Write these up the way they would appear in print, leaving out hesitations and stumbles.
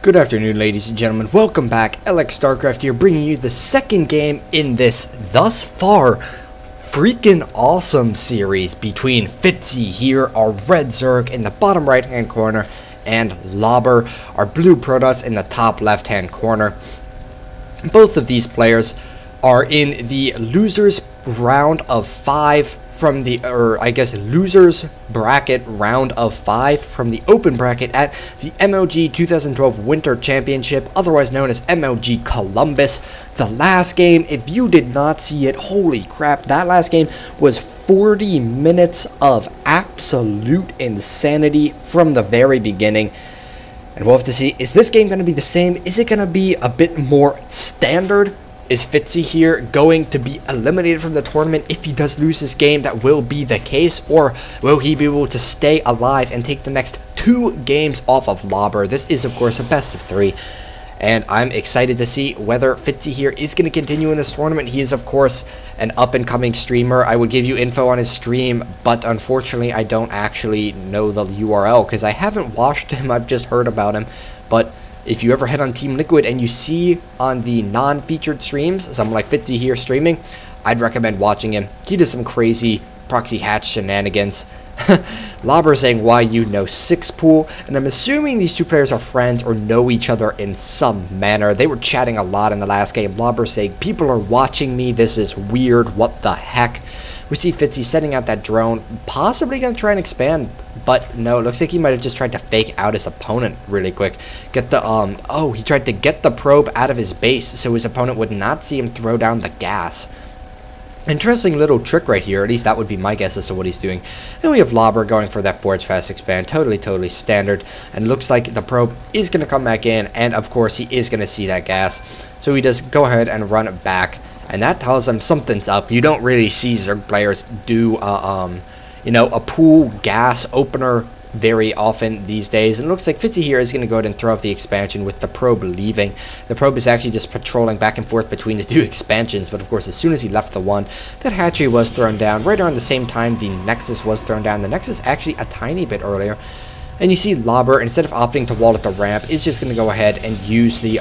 Good afternoon, ladies and gentlemen. Welcome back. LX StarCraft here, bringing you the second game in this, thus far, freaking awesome series between FitzyHere, our red Zerg in the bottom right-hand corner, and Lobber, our blue Protoss in the top left-hand corner. Both of these players are in the losers round of 5 from the, losers bracket round of 5 from the open bracket at the MLG 2012 Winter Championship, otherwise known as MLG Columbus. The last game, if you did not see it, holy crap, that last game was 40 minutes of absolute insanity from the very beginning. And we'll have to see, is this game going to be the same? Is it going to be a bit more standard? Is FitzyHere going to be eliminated from the tournament? If he does lose this game, that will be the case. Or will he be able to stay alive and take the next 2 games off of Lobber? This is, of course, a best of 3. And I'm excited to see whether FitzyHere is going to continue in this tournament. He is, of course, an up-and-coming streamer. I would give you info on his stream, but unfortunately, I don't actually know the URL because I haven't watched him. I've just heard about him. But if you ever head on Team Liquid and you see on the non-featured streams someone like FitzyHere streaming, I'd recommend watching him. He does some crazy proxy hatch shenanigans. Lobber saying why you know 6 pool, and I'm assuming these two players are friends or know each other in some manner. They were chatting a lot in the last game. Lobber saying, people are watching me, this is weird, what the heck. We see Fitzy setting out that drone, possibly going to try and expand, but no, it looks like he might have just tried to fake out his opponent really quick. Get the, he tried to get the probe out of his base so his opponent would not see him throw down the gas. Interesting little trick right here, at least that would be my guess as to what he's doing. Then we have Lobber going for that forge fast expand, totally standard, and looks like the probe is going to come back in, and of course he is going to see that gas. So he does go ahead and run it back. And that tells him something's up. You don't really see Zerg players do, a pool gas opener very often these days. And it looks like FitzyHere is going to go ahead and throw up the expansion with the probe leaving. The probe is actually just patrolling back and forth between the 2 expansions. But of course, as soon as he left the one, that hatchery was thrown down. Right around the same time, the Nexus was thrown down. The Nexus actually a tiny bit earlier. And you see Lobber, instead of opting to wall at the ramp, is just going to go ahead and use the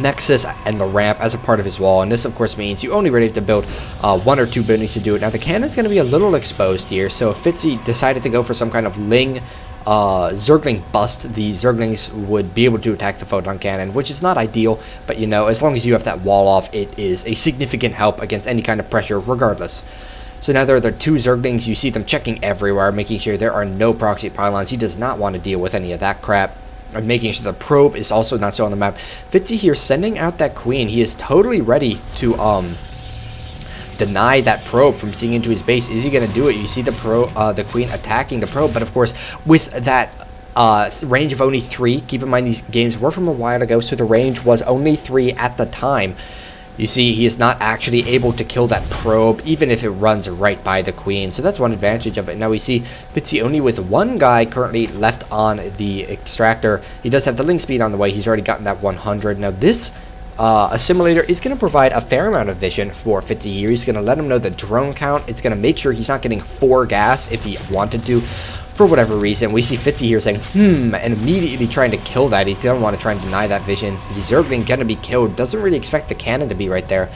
Nexus and the ramp as a part of his wall, and this of course means you only really have to build 1 or 2 buildings to do it. Now the cannon's going to be a little exposed here, so if Fitzy decided to go for some kind of Ling Zergling bust, the Zerglings would be able to attack the photon cannon, which is not ideal, but you know, as long as you have that wall off, it is a significant help against any kind of pressure regardless. So now there are the 2 Zerglings. You see them checking everywhere, making sure there are no proxy pylons. He does not want to deal with any of that crap. And making sure the probe is also not so on the map. FitzyHere sending out that queen. He is totally ready to deny that probe from seeing into his base. Is he going to do it? You see the queen attacking the probe, but of course with that range of only 3. Keep in mind these games were from a while ago, so the range was only 3 at the time. You see, he is not actually able to kill that probe, even if it runs right by the queen. So that's one advantage of it. Now we see Fitzy only with 1 guy currently left on the extractor. He does have the link speed on the way. He's already gotten that 100. Now this assimilator is going to provide a fair amount of vision for FitzyHere. He's going to let him know the drone count. It's going to make sure he's not getting 4 gas if he wanted to. For whatever reason, we see FitzyHere saying, and immediately trying to kill that. He's going to want to try and deny that vision. The Zergling going to be killed. Doesn't really expect the cannon to be right there.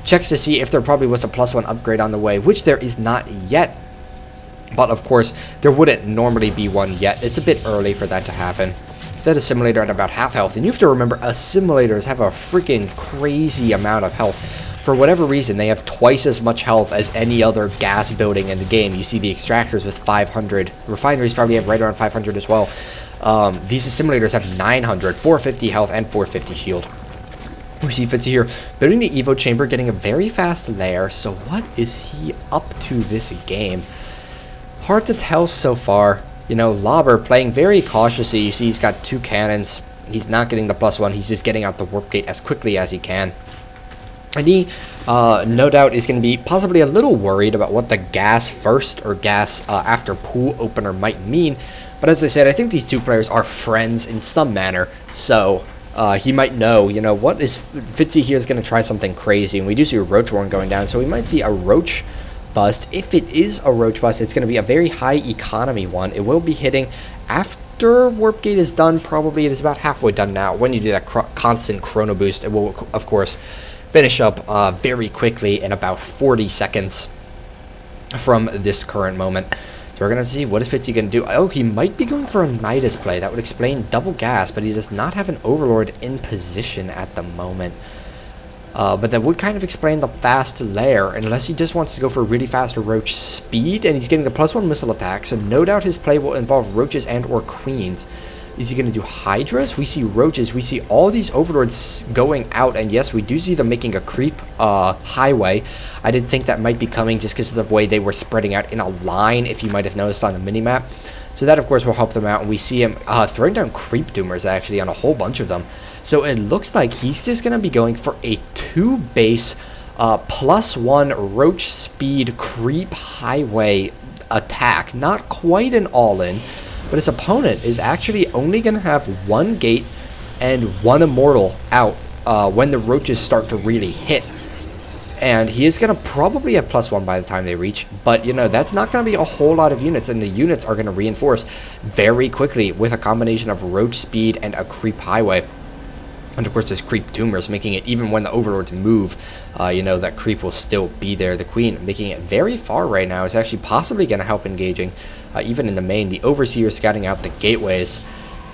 Checks to see if there probably was a +1 upgrade on the way, which there is not yet. But of course, there wouldn't normally be one yet. It's a bit early for that to happen. That assimilator at about half health. And you have to remember, assimilators have a freaking crazy amount of health. For whatever reason, they have twice as much health as any other gas building in the game. You see the extractors with 500. Refineries probably have right around 500 as well. These assimilators have 900, 450 health, and 450 shield. We see FitzyHere building the Evo chamber, getting a very fast lair. So what is he up to this game? Hard to tell so far. You know, Lobber playing very cautiously. You see he's got 2 cannons. He's not getting the +1. He's just getting out the warp gate as quickly as he can. And he, no doubt, is going to be possibly a little worried about what the gas first or gas after pool opener might mean. But as I said, I think these 2 players are friends in some manner. So he might know, you know, what is FitzyHere is going to try something crazy. And we do see a Roach Warren going down. So we might see a Roach bust. If it is a Roach bust, it's going to be a very high economy one. It will be hitting after after Warp Gate is done, probably it is about halfway done now. When you do that constant chrono boost, it will, of course, finish up very quickly in about 40 seconds from this current moment. So we're going to see, what is Fitzy going to do? Oh, he might be going for a Nidus play. That would explain double gas, but he does not have an Overlord in position at the moment. But that would kind of explain the fast lair, unless he just wants to go for really fast roach speed, and he's getting the +1 missile attack, so no doubt his play will involve roaches and or queens. Is he going to do hydras? We see roaches, we see all these overlords going out, and yes, we do see them making a creep highway. I did think that might be coming just because of the way they were spreading out in a line, if you might have noticed on the minimap. So that, of course, will help them out, and we see him throwing down creep doomers, actually, on a whole bunch of them. So it looks like he's just going to be going for a 2 base +1 roach speed creep highway attack. Not quite an all-in, but his opponent is actually only going to have 1 gate and 1 immortal out when the roaches start to really hit. And he is going to probably have +1 by the time they reach, but you know, that's not going to be a whole lot of units, and the units are going to reinforce very quickly with a combination of roach speed and a creep highway. And of course, there's creep doomers, making it, even when the overlords move, you know, that creep will still be there. The queen, making it very far right now, is actually possibly going to help engaging, even in the main. The overseer scouting out the gateways.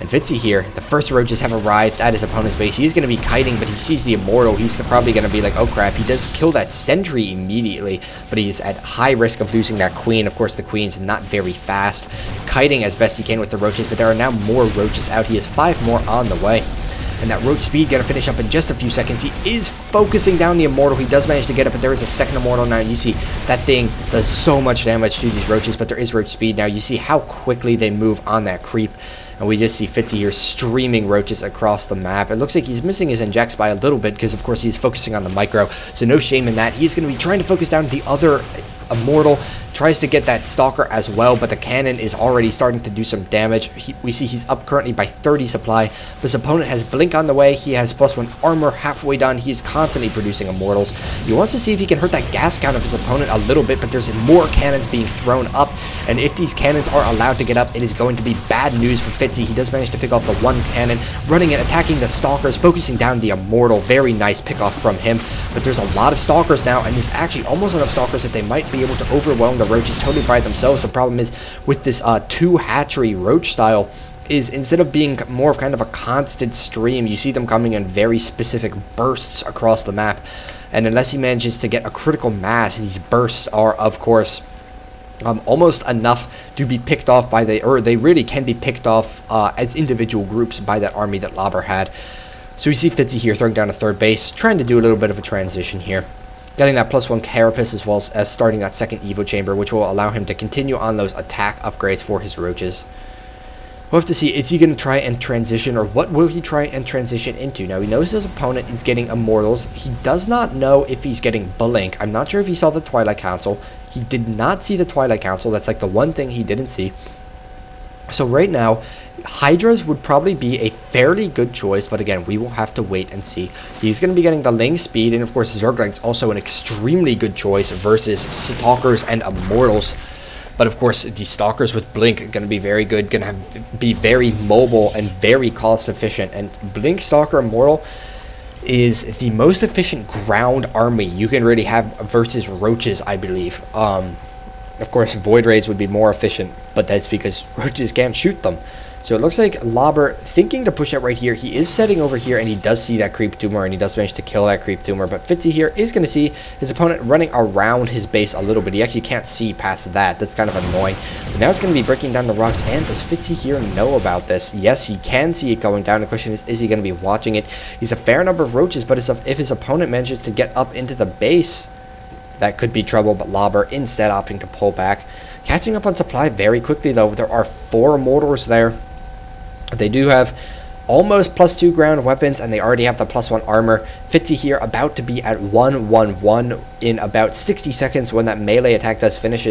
And FitzyHere, the first roaches have arrived at his opponent's base. He's going to be kiting, but he sees the immortal. He's probably going to be like, oh crap. He does kill that sentry immediately, but he's at high risk of losing that queen. Of course, the queen's not very fast. Kiting as best he can with the roaches, but there are now more roaches out. He has 5 more on the way. And that roach speed going to finish up in just a few seconds. He is focusing down the immortal. He does manage to get it, but there is a second immortal now. You see that thing does so much damage to these roaches, but there is roach speed now. You see how quickly they move on that creep. And we just see FitzyHere streaming roaches across the map. It looks like he's missing his injects by a little bit because, of course, he's focusing on the micro. So no shame in that. He's going to be trying to focus down the other immortal. Tries to get that stalker as well, but the cannon is already starting to do some damage. We see he's up currently by 30 supply. But his opponent has blink on the way. He has +1 armor halfway done. He is constantly producing immortals. He wants to see if he can hurt that gas count of his opponent a little bit, but there's more cannons being thrown up. And if these cannons are allowed to get up, it is going to be bad news for Fitzy. He does manage to pick off the 1 cannon, running and attacking the stalkers, focusing down the immortal. Very nice pick off from him. But there's a lot of stalkers now, and there's actually almost enough stalkers that they might be able to overwhelm the roaches totally by themselves. The problem is with this 2 hatchery roach style is, instead of being more of kind of a constant stream, you see them coming in very specific bursts across the map. And unless he manages to get a critical mass, these bursts are, of course, almost enough to be picked off by they really can be picked off as individual groups by that army that Lobber had. So we see FitzyHere throwing down a 3rd base, trying to do a little bit of a transition here. Getting that +1 carapace, as well as starting that 2nd Evo chamber, which will allow him to continue on those attack upgrades for his roaches. We'll have to see, is he going to try and transition, or what will he try and transition into? Now, he knows his opponent is getting immortals. He does not know if he's getting blink. I'm not sure if he saw the Twilight Council. He did not see the Twilight Council. That's like the one thing he didn't see. So right now, Hydras would probably be a fairly good choice, but again, we will have to wait and see. He's going to be getting the Ling speed, and of course, Zergling's also an extremely good choice versus Stalkers and Immortals. But of course, the Stalkers with Blink are going to be very good, going to be very mobile and very cost efficient. And Blink Stalker Immortal is the most efficient ground army you can really have versus roaches, I believe. Of course, Void Raids would be more efficient, but that's because roaches can't shoot them. So it looks like Lobber thinking to push out right here. He is setting over here, and he does see that creep tumor, and he does manage to kill that creep tumor. But FitzyHere is going to see his opponent running around his base a little bit. He actually can't see past that. That's kind of annoying. But now it's going to be breaking down the rocks. And does FitzyHere know about this? Yes, he can see it going down. The question is he going to be watching it? He's a fair number of roaches, but if his opponent manages to get up into the base, that could be trouble. But Lobber instead opting to pull back. Catching up on supply very quickly, though. There are 4 mortars there. They do have almost +2 ground weapons, and they already have the +1 armor. FitzyHere about to be at 1-1-1 in about 60 seconds when that melee attack does finish.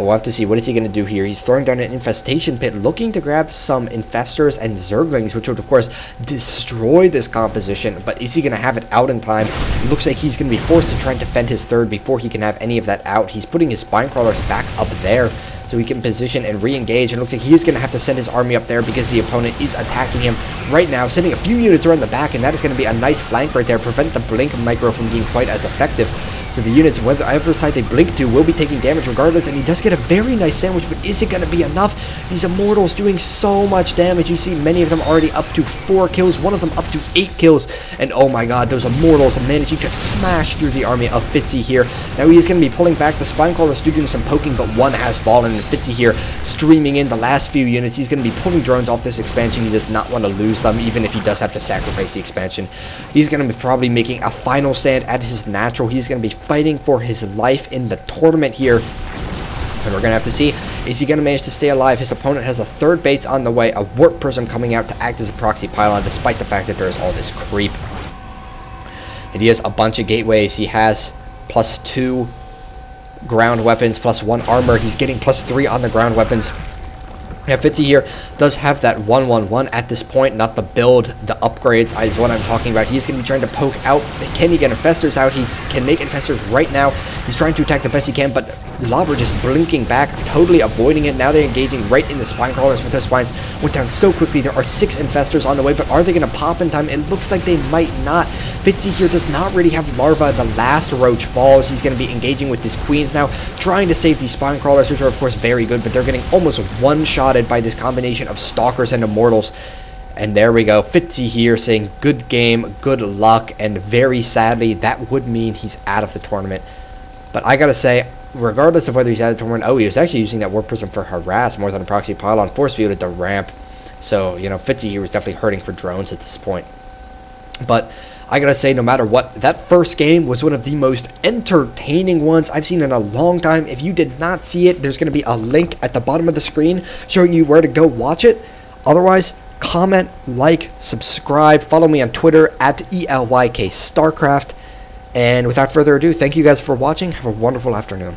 But we'll have to see, what is he going to do here? He's throwing down an infestation pit, looking to grab some infestors and zerglings, which would of course destroy this composition. But is he going to have it out in time? It looks like he's going to be forced to try and defend his 3rd before he can have any of that out. He's putting his spine crawlers back up there. so he can position and re-engage. And it looks like he's going to have to send his army up there because the opponent is attacking him right now, sending a few units around the back, and that is going to be a nice flank right there, prevent the blink micro from being quite as effective. So the units, whatever side they blink to, will be taking damage regardless, and he does get a very nice sandwich, but is it going to be enough? These Immortals doing so much damage. You see many of them already up to 4 kills, one of them up to 8 kills, and oh my god, those Immortals are managing to smash through the army of FitzyHere. Now he is going to be pulling back. The Spinecrawlers do doing some poking, but one has fallen, and FitzyHere streaming in the last few units. He's going to be pulling drones off this expansion. He does not want to lose them, even if he does have to sacrifice the expansion. He's going to be probably making a final stand at his natural. He's going to be fighting for his life in the tournament here, and we're gonna have to see, is he gonna manage to stay alive? His opponent has a third base on the way, a warp prism coming out to act as a proxy pylon, despite the fact that there is all this creep. And he has a bunch of gateways. He has +2 ground weapons, +1 armor. He's getting +3 on the ground weapons. Yeah, FitzyHere does have that 1-1-1 at this point, not the build, the upgrades is what I'm talking about. He's going to be trying to poke out. Can he get infestors out? He can make infestors right now. He's trying to attack the best he can, but Lobber just blinking back, totally avoiding it. Now they're engaging right in the spine crawlers, but their spines went down so quickly. There are 6 infestors on the way, but are they going to pop in time? It looks like they might not. FitzyHere does not really have larva. The last roach falls. He's going to be engaging with his queens now, trying to save these spine crawlers, which are of course very good, but they're getting almost one-shotted by this combination of stalkers and immortals. And there we go, FitzyHere saying good game, good luck, and very sadly that would mean he's out of the tournament. But I gotta say, regardless of whether he's out of the tournament, oh, he was actually using that warp prism for harass more than a proxy pylon, force fielded the ramp. So, you know, FitzyHere was definitely hurting for drones at this point. But I gotta say, no matter what, that first game was one of the most entertaining ones I've seen in a long time. If you did not see it, there's gonna be a link at the bottom of the screen showing you where to go watch it. Otherwise, comment, like, subscribe, follow me on Twitter at ELYKStarcraft. And without further ado, thank you guys for watching. Have a wonderful afternoon.